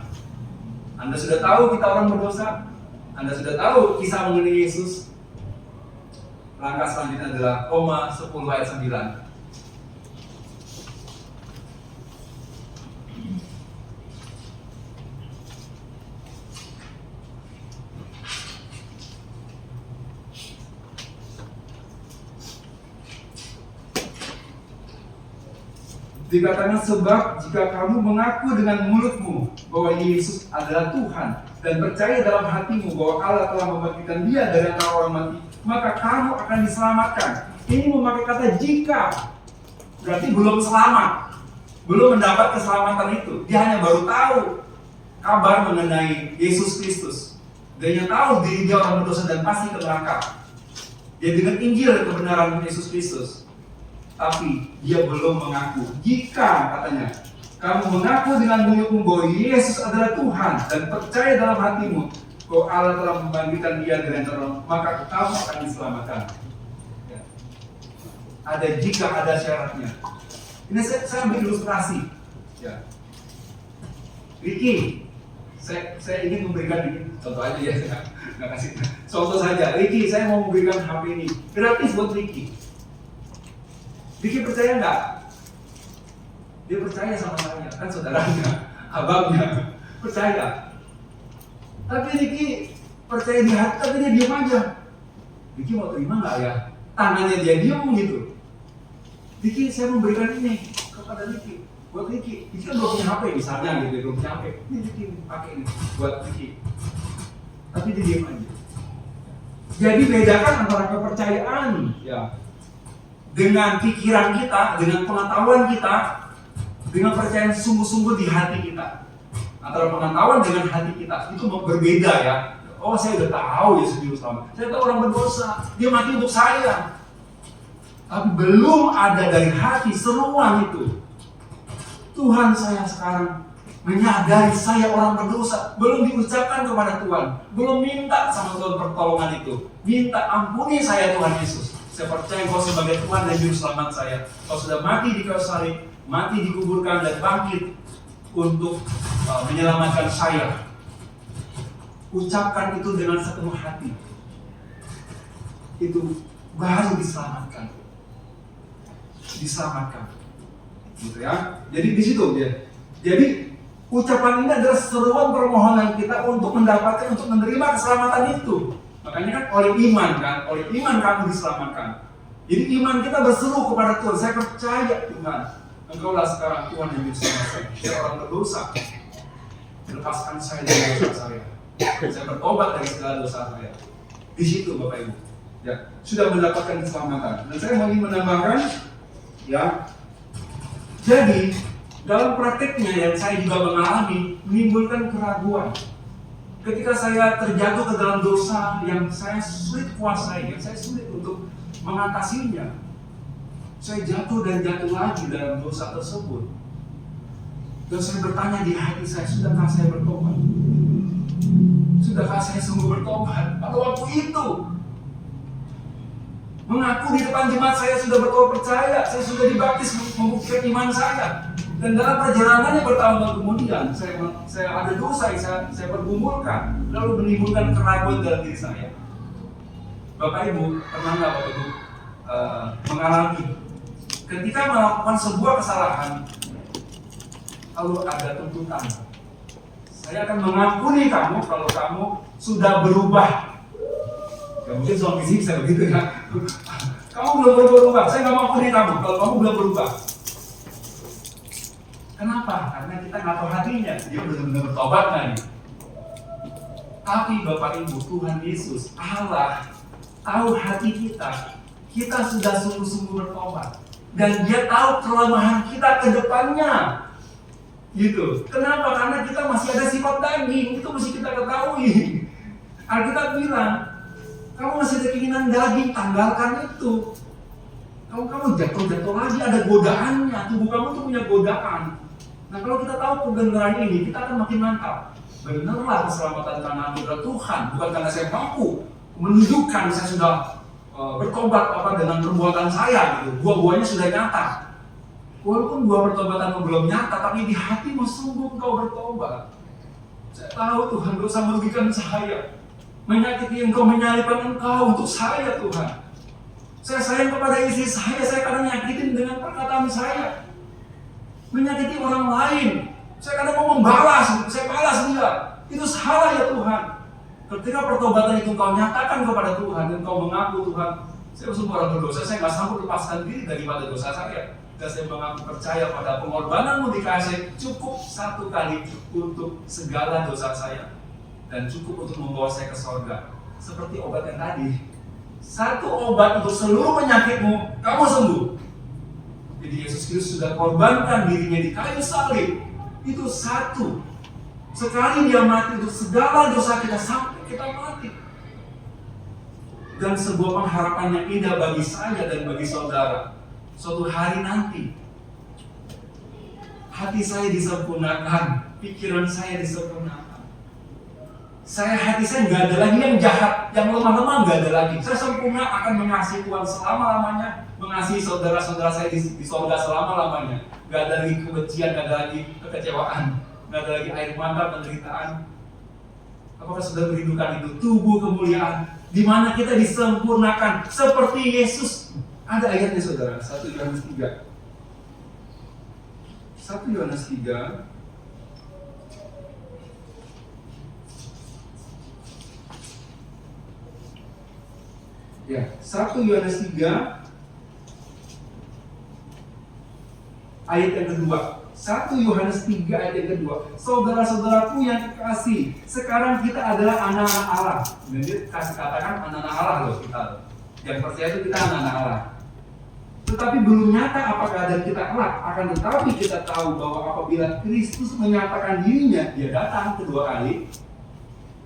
Anda sudah tahu kita orang berdosa, Anda sudah tahu kisah mengenai Yesus. langkah selanjutnya adalah Roma 10 ayat 9. Dikatakan, sebab jika kamu mengaku dengan mulutmu bahwa Yesus adalah Tuhan dan percaya dalam hatimu bahwa Allah telah membangkitkan Dia dari antara orang mati, maka kamu akan diselamatkan. Ini memakai kata jika, berarti belum selamat, belum mendapat keselamatan itu. Dia hanya baru tahu kabar mengenai Yesus Kristus. Dia hanya tahu diri dia orang berdosa dan pasti ke neraka. Dia dengan Injil kebenaran Yesus Kristus, tapi dia belum mengaku. Jika, katanya, kamu mengaku dengan mulutmu bahwa Yesus adalah Tuhan dan percaya dalam hatimu bahwa Allah telah membangkitkan Dia dari antara orang, maka kamu akan diselamatkan. Ya. Ada jika, ada syaratnya. Ini saya ambil ilustrasi. Ya. Ricky, saya ingin memberikan contoh aja ya, nggak kasih contoh saja. Ricky, saya mau memberikan HP ini gratis buat Ricky. Ricky percaya nggak? Dia percaya sama saya, kan saudaranya, abangnya, percaya. Tapi Ricky percaya di hati, tapi dia diam aja. Ricky mau terima nggak ya? Tangannya dia diam gitu. Ricky, saya memberikan ini kepada Ricky, buat Ricky. Ricky kan belum punya HP misalnya gitu, belum punya HP. Ini Ricky pakai ini buat Ricky. Tapi dia diam aja. Jadi bedakan antara kepercayaan, ya, dengan pikiran kita, dengan pengetahuan kita, dengan percayaan sungguh-sungguh di hati kita. Antara pengetahuan dengan hati kita itu berbeda ya. Oh, saya udah tahu Yesus Juru Selamat. Saya tahu orang berdosa, Dia mati untuk saya. Tapi belum ada dari hati seruan itu. Tuhan, saya sekarang menyadari saya orang berdosa. Belum diucapkan kepada Tuhan, belum minta sama Tuhan pertolongan itu. Minta ampuni saya Tuhan Yesus. Saya percaya Kau sebagai Tuhan dan Juru Selamat saya. Kau sudah mati di kayu salib, mati dikuburkan dan bangkit untuk menyelamatkan saya. Ucapkan itu dengan sepenuh hati. Itu baru diselamatkan. Diselamatkan. Gitu ya. Jadi di situ ya. Jadi ucapan ini adalah seruan permohonan kita untuk mendapatkan, untuk menerima keselamatan itu. Makanya kan oleh iman kamu diselamatkan. Jadi iman kita berseru kepada Tuhan. Saya percaya Tuhan, Engkaulah sekarang Tuhan yang bisa saya. Saya orang berdosa. Lepaskan saya dari dosa saya. Saya bertobat dari segala dosa saya. Di situ Bapak Ibu, ya, sudah mendapatkan keselamatan. Dan saya mau menambahkan, ya. Jadi dalam prakteknya yang saya juga mengalami menimbulkan keraguan. Ketika saya terjatuh ke dalam dosa yang saya sulit kuasai, yang saya sulit untuk mengatasinya, saya jatuh dan jatuh lagi dalam dosa tersebut. Dan saya bertanya di hati saya, sudahkah saya bertobat? Sudahkah saya sungguh bertobat? Pada waktu itu, mengaku di depan jemaat saya sudah bertobat percaya, saya sudah dibaptis membuktikan iman saya. Dan dalam perjalanannya bertahun-tahun kemudian, saya ada dosa yang saya pergumulkan, lalu menimbulkan keraguan dalam diri saya. Bapak Ibu, pernah nggak Bapak Ibu mengalami ketika melakukan sebuah kesalahan, lalu ada tuntutan, saya akan mengampuni kamu kalau kamu sudah berubah. Ya mungkin suami sih bisa begitu ya. Kamu belum berubah, saya nggak mau ampuni kamu kalau kamu belum berubah. Kenapa? Karena kita nggak tahu hatinya, dia benar-benar bertobat nggak nih? Tapi Bapak Ibu, Tuhan Yesus, Allah tahu hati kita. Kita sudah sungguh-sungguh bertobat, dan Dia tahu kelemahan kita ke depannya. Gitu. Kenapa? Karena kita masih ada sifat daging, itu mesti kita ketahui. Alkitab bilang, kamu masih ada keinginan daging, tanggalkan itu. Kamu jatuh lagi, ada godaannya. Tubuh kamu tuh punya godaan. Nah, kalau kita tahu kebenaran ini, kita akan makin mantap. Benarlah keselamatan karena anugerah Tuhan, bukan karena saya mampu menunjukkan saya sudah bertobat dengan perbuatan saya. Gitu. Buah-buahnya sudah nyata. Walaupun buah pertobatan belum nyata, tapi di hatimu sungguh engkau bertobat. Saya tahu Tuhan dosa merugikan saya, menyakiti engkau, menyalibkan engkau untuk saya Tuhan. Saya sayang kepada istri saya kadang nyakitin dengan perkataan saya. Menyakiti orang lain. Saya kadang mau membalas, saya balas dia. Itu salah ya Tuhan. Ketika pertobatan itu kau nyatakan kepada Tuhan dan kau mengaku Tuhan, saya semua orang berdosa, saya nggak sanggup lepaskan diri daripada dosa saya. Dan saya mengaku percaya pada pengorbananmu di kasih cukup satu kali untuk segala dosa saya. Dan cukup untuk membawa saya ke surga. Seperti obat yang tadi. Satu obat untuk seluruh penyakitmu, kamu sembuh. Jadi Yesus Kristus sudah korbankan dirinya di kayu salib. Itu satu. Sekali dia mati untuk segala dosa kita sampai kita mati. Dan sebuah pengharapan yang indah bagi saya dan bagi saudara. Suatu hari nanti, hati saya disempurnakan, pikiran saya disempurnakan. Hati saya nggak ada lagi yang jahat, yang lemah-lemah nggak ada lagi. Saya sempurna akan mengasihi Tuhan selama-lamanya, mengasihi saudara-saudara saya di surga selama-lamanya. Nggak ada lagi kebencian, nggak ada lagi kekecewaan, nggak ada lagi air mata, penderitaan. Apakah sudah merindukan itu? Tubuh kemuliaan, di mana kita disempurnakan seperti Yesus. Ada ayatnya saudara, 1 Yohanes 3. 1 Yohanes 3. Ya, 1 Yohanes 3 ayat yang kedua. 1 Yohanes 3 ayat yang kedua. Saudara-saudaraku yang kekasih, sekarang kita adalah anak-anak Allah. Jadi kasih katakan anak-anak Allah loh kita. Yang percaya itu kita anak-anak Allah. Tetapi belum nyata apa keadaan kita kelak. Akan tetapi kita tahu bahwa apabila Kristus menyatakan dirinya, dia datang kedua kali,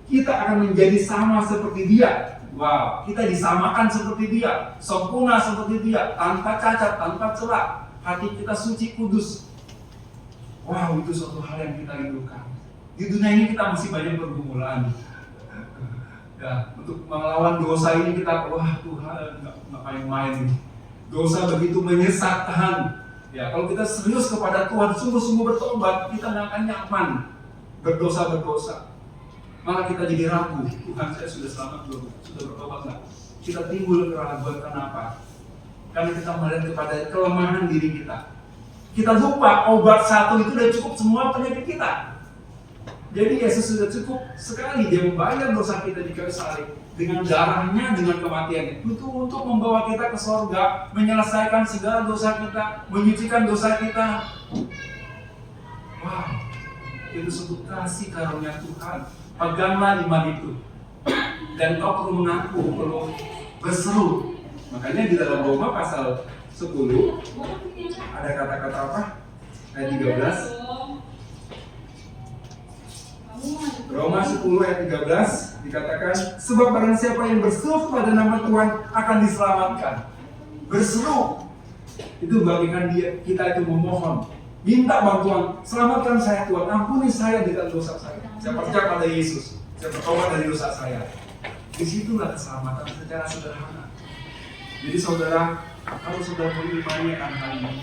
kita akan menjadi sama seperti dia. Wow, kita disamakan seperti dia, sempurna seperti dia, tanpa cacat, tanpa celah, hati kita suci kudus. Wow, itu suatu hal yang kita rindukan. Di dunia ini kita masih banyak pergumulan. Ya, untuk melawan dosa ini kita, wah Tuhan, nggak main-main. Dosa begitu menyesatkan. Ya, kalau kita serius kepada Tuhan, sungguh-sungguh bertobat, kita nggak akan nyaman berdosa. Malah kita jadi ragu, Tuhan saya sudah selamat belum? Sudah bertobat nggak? Kita timbul keraguan, kenapa? Karena kita melihat kepada kelemahan diri kita. Kita lupa obat satu itu sudah cukup semua penyakit kita. Jadi Yesus sudah cukup sekali, dia membayar dosa kita di kayu salib. Dengan darahnya, dengan kematiannya. Itu untuk membawa kita ke surga, menyelesaikan segala dosa kita, menyucikan dosa kita. Wow, itu suatu kasih karunia Tuhan. Peganglah iman itu. Dan kau perlu mengaku, perlu berseru. Makanya di dalam Roma pasal 10 ada kata-kata apa? Ayat 13. Roma 10 ayat 13 dikatakan, sebab barang siapa yang berseru pada nama Tuhan akan diselamatkan. Berseru itu bagikan kita itu memohon, minta bantuan, selamatkan saya Tuhan, ampuni saya dengan dosa saya. Saya percaya pada Yesus, saya bertobat dari dosa saya. Disitulah keselamatan secara sederhana. Jadi saudara, kalau sudah mengimani akan hal ini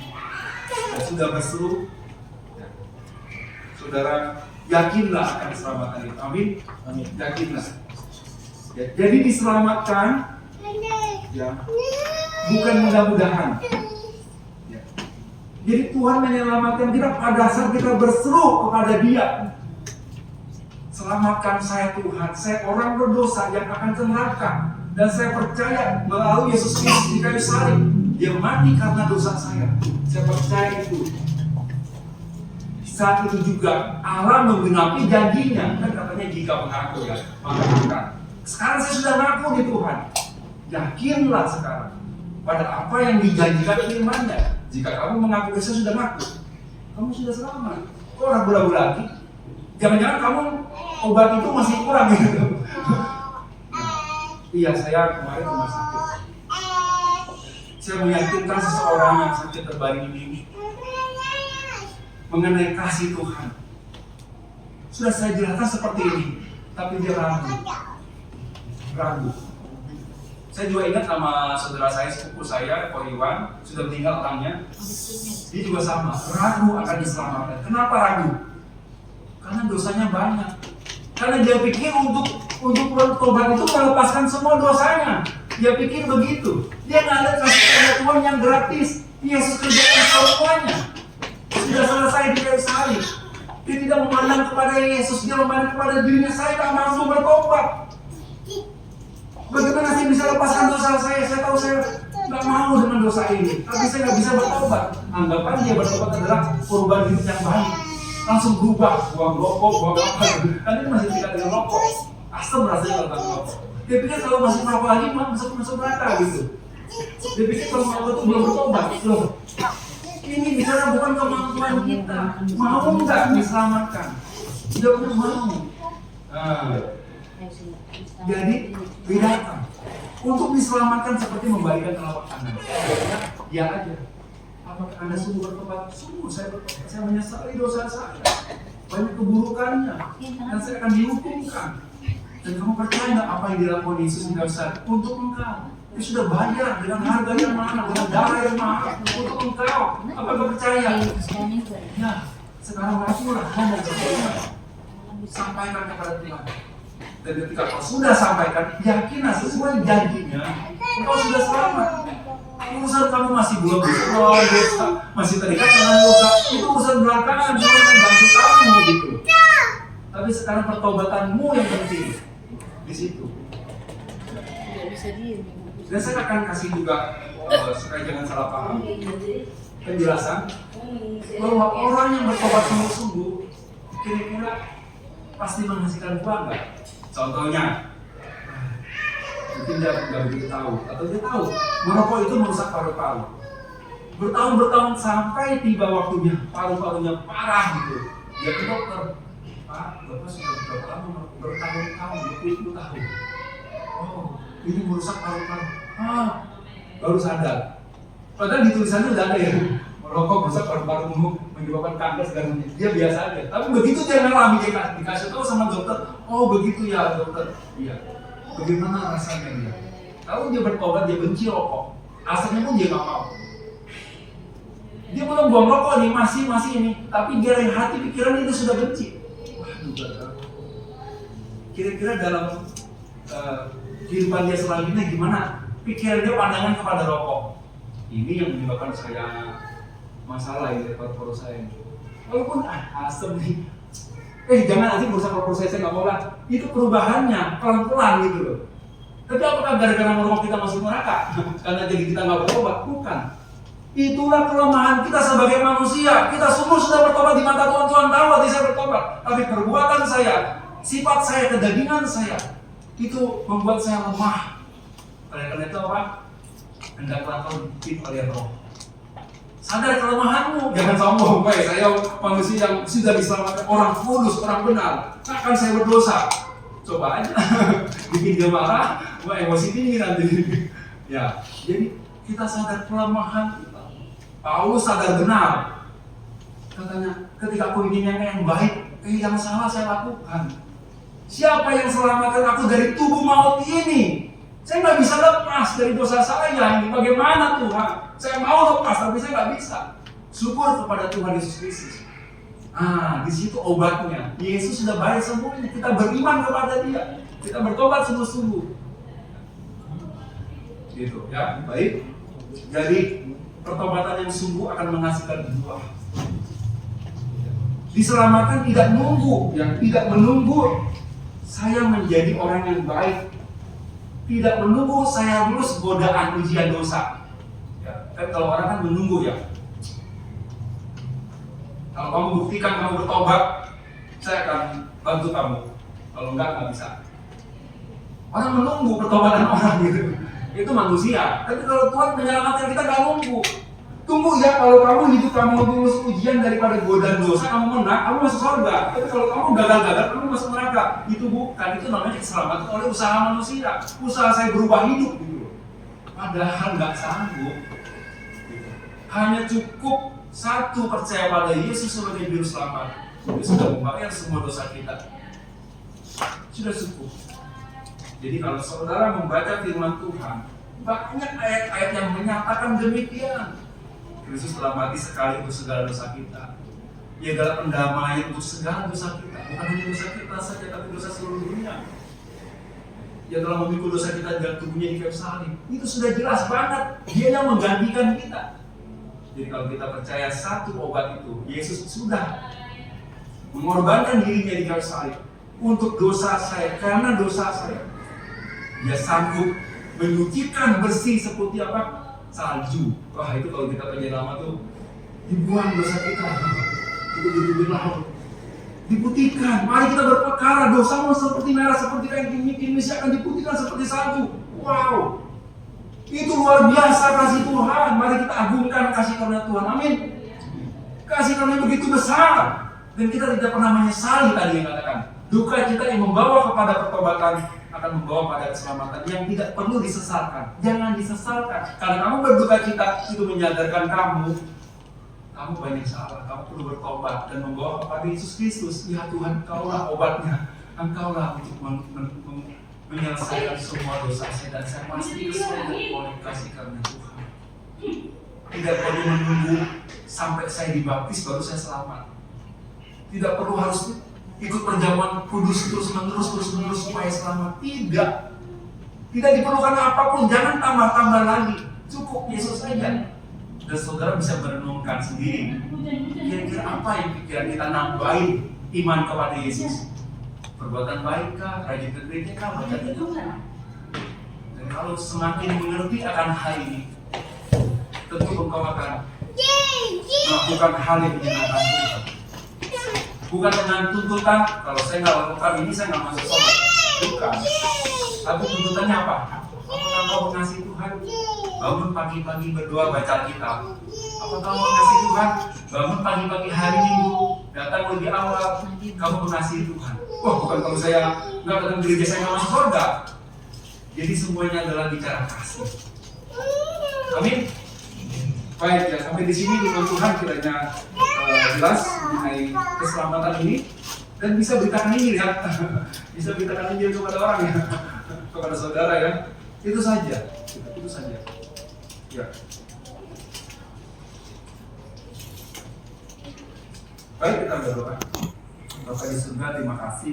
dan sudah berseru, saudara yakinlah akan keselamatan itu. Amin. Amin. Yakinlah. Ya, jadi diselamatkan, ya, bukan mudah-mudahan. Ya. Jadi Tuhan menyelamatkan kita pada saat kita berseru kepada Dia. Selamatkan saya Tuhan, saya orang berdosa yang akan ke neraka. Dan saya percaya melalui Yesus Kristus di kayu salib, Dia mati karena dosa saya. Saya percaya itu. Saat itu juga Allah menggenapi janjinya. Kan katanya jika mengaku ya, maka akan. Sekarang saya sudah mengaku di Tuhan. Yakinlah sekarang pada apa yang dijanjikan firman-Nya. Jika kamu mengaku, saya sudah mengaku, kamu sudah selamat. Kok ragu-ragu lagi? Jangan-jangan kamu obat itu masih kurang gitu. Iya, saya kemarin rumah sakit. Saya meyakinkan seseorang yang sakit terbaring ini mengenai kasih Tuhan. Sudah saya jelaskan seperti ini, tapi dia ragu. Saya juga ingat nama saudara saya, sepupu saya, Ko Iwan, sudah meninggal orangnya. Dia juga sama, ragu akan diselamatkan. Kenapa ragu? Karena dosanya banyak. Karena dia pikir untuk bertobat itu melepaskan semua dosanya. Dia pikir begitu. Dia nggak ada kasih karunia Tuhan yang gratis. Yesus kerjakan semuanya. Sudah selesai di kayu salib. Dia tidak memandang kepada Yesus, dia memandang kepada dirinya. Saya tak mampu bertobat. Bagaimana saya bisa lepaskan dosa saya? Saya tahu saya nggak mau dengan dosa ini, tapi saya nggak bisa bertobat. Anggapan dia bertobat adalah perubahan hidup yang baik. Langsung berubah, buang rokok, buang apa. Kan itu masih tinggal dengan rokok. Asam rasanya kalau rokok. Dia pikir kalau masih merokok lagi masuk neraka gitu. Dia pikir kalau merokok itu belum bertobat. Loh, ini bicara bukan kemampuan kita. Mau nggak diselamatkan? Tidak pernah mau. Jadi bedakan. Untuk diselamatkan seperti membalikan telapak tangan. Ya aja. Apakah Anda sungguh bertobat? Sungguh saya bertobat. Saya menyesali dosa saya. Banyak keburukannya. Dan saya akan dihukumkan. Dan kamu percaya nggak apa yang dilakukan Yesus di dasar untuk engkau? Dia sudah bayar dengan harga yang mahal, dengan darah yang mahal untuk engkau. Apakah percaya? Ya, sekarang lakulah ngomong seperti sampaikan kepada Tuhan. Dan ketika kau sudah sampaikan, yakinlah sesuai janjinya, engkau sudah selamat. Urusan kamu masih belum dosa, masih terikat dengan dosa, itu urusan belakangan, jangan bantu kamu gitu. Tapi sekarang pertobatanmu yang penting di situ. Dan saya akan kasih juga supaya jangan salah paham penjelasan bahwa orang yang bertobat sungguh-sungguh kira-kira pasti menghasilkan uang nggak? Contohnya, mungkin dia nggak begitu tahu, atau dia tahu merokok itu merusak paru-paru. Bertahun-tahun sampai tiba waktunya paru-parunya parah gitu. Dia ke dokter, Pak, Bapak sudah berapa lama merokok? Bertahun-tahun, 20 tahun. Oh, ini merusak paru-paru. Baru sadar. Padahal di tulisannya udah ada ya, merokok merusak paru-paru, menyebabkan kanker segala macam. Dia biasa aja. Tapi begitu dia ngalami, dia dikasih tahu sama dokter, oh begitu ya dokter. Iya. Bagaimana rasanya dia? Kalau dia bertobat, dia benci rokok. Aslinya pun dia nggak mau. Dia belum buang rokok nih, masih ini. Tapi dia dari hati pikiran itu sudah benci. Waduh, kira-kira dalam kehidupan dia selanjutnya gimana? Pikiran dia pandangan kepada rokok. Ini yang menyebabkan saya masalah ya paru-paru saya. Walaupun asem nih. Jangan nanti merusak paru-paru saya nggak mau lah. Itu perubahannya pelan-pelan gitu loh. Tapi apakah gara-gara merokok kita masuk neraka? Karena jadi kita nggak bertobat? Bukan. Itulah kelemahan kita sebagai manusia. Kita semua sudah bertobat di mata Tuhan. Tuhan tahu hati saya bertobat. Tapi perbuatan saya, sifat saya, kedagingan saya, itu membuat saya lemah. Oleh karena itu apa? Hendaklah kau dipimpin oleh Roh. Sadar kelemahanmu, jangan sombong. Saya manusia yang sudah diselamatkan, orang kudus, orang benar. Takkan saya berdosa? Coba aja. Bikin dia marah, emosi tinggi nanti. Ya, jadi kita sadar kelemahan kita. Paulus sadar benar. Katanya, ketika aku ingin yang baik, yang salah saya lakukan. Siapa yang selamatkan aku dari tubuh maut ini? Saya nggak bisa lepas dari dosa saya ini. Bagaimana Tuhan? Saya mau lepas, tapi saya nggak bisa. Syukur kepada Tuhan Yesus Kristus. Di situ obatnya. Yesus sudah bayar semuanya. Kita beriman kepada Dia. Kita bertobat sungguh-sungguh. Gitu ya, baik. Jadi pertobatan yang sungguh akan menghasilkan buah. Diselamatkan tidak nunggu, yang tidak menunggu saya menjadi orang yang baik. Tidak menunggu saya lulus godaan ujian dosa. Ya, kan kalau orang kan menunggu ya. Kalau kamu buktikan kamu bertobat, saya akan bantu kamu. Kalau nggak bisa. Orang menunggu pertobatan orang gitu. Itu manusia. Tapi kalau Tuhan menyelamatkan kita nggak nunggu. Tunggu ya, kalau kamu hidup kamu lulus ujian daripada godaan dosa, kamu menang, kamu masuk surga. Tapi kalau kamu gagal-gagal, kamu masuk neraka. Itu bukan, itu namanya keselamatan oleh usaha manusia. Usaha saya berubah hidup gitu. Padahal nggak sanggup. Gitu. Hanya cukup satu percaya pada Yesus sebagai juru selamat. Dia sudah membayar semua dosa kita. Sudah cukup. Jadi kalau saudara membaca firman Tuhan, banyak ayat-ayat yang menyatakan demikian. Kristus telah mati sekali untuk segala dosa kita. Ia adalah pendamaian untuk segala dosa kita. Bukan hanya dosa kita saja, tapi dosa seluruh dunia. Dia telah memikul dosa kita dalam tubuhnya di kayu salib. Itu sudah jelas banget. Dia yang menggantikan kita. Jadi kalau kita percaya satu obat itu, Yesus sudah mengorbankan dirinya di kayu salib untuk dosa saya, karena dosa saya. Dia sanggup menyucikan bersih seperti apa? Salju. Wah, itu kalau kita penyelamat tuh dibuang dosa kita. Itu di laut. Diputihkan. Mari kita berperkara, dosamu seperti merah, seperti kain kimis akan diputihkan seperti salju. Wow, itu luar biasa kasih Tuhan. Mari kita agungkan kasih karunia Tuhan. Amin. Kasih karunia begitu besar, dan kita tidak pernah menyesali. Tadi yang katakan, duka kita yang membawa kepada pertobatan akan membawa pada keselamatan yang tidak perlu disesalkan. Jangan disesalkan, karena kamu berduka cita itu menyadarkan kamu banyak salah, kamu perlu bertobat dan membawa kepada Yesus Kristus. Ya Tuhan, Engkaulah obatnya, Engkaulah untuk menyelesaikan semua dosa saya, dan saya pasti kesulitan oleh kasih karunia Tuhan. Tidak perlu menunggu sampai saya dibaptis baru saya selamat. Tidak perlu harus ikut perjamuan kudus terus menerus supaya selamat. Tidak diperlukan apapun, jangan tambah-tambah lagi. Cukup Yesus saja. Dan saudara bisa merenungkan sendiri, kira-kira apa yang pikiran kita nambahin iman kepada Yesus? Perbuatan baik kah? Rajin ke gereja kah? Baca Tuhan. Dan kalau semakin mengerti akan hal ini, tentu engkau akan melakukan hal yang menyenangkan Tuhan. Bukan dengan tuntutan, kalau saya nggak lakukan ini saya nggak masuk surga. Bukan. Tapi tuntutannya apa? Apakah engkau mengasihi Tuhan? Bangun pagi-pagi berdoa baca Alkitab. Apakah kamu mengasihi Tuhan? Bangun pagi-pagi hari Minggu, datang lebih awal, kamu mengasihi Tuhan. Wah, bukan kalau saya nggak datang ke gereja saya nggak masuk surga. Jadi semuanya adalah bicara kasih. Amin. Baik ya, sampai di sini firman Tuhan kiranya jelas mengenai keselamatan ini, dan bisa beritakan Injil ya. Bisa beritakan Injil kepada orang ya, kepada saudara ya. Itu saja. Ya. Baik, kita berdoa. Bapak di surga, terima kasih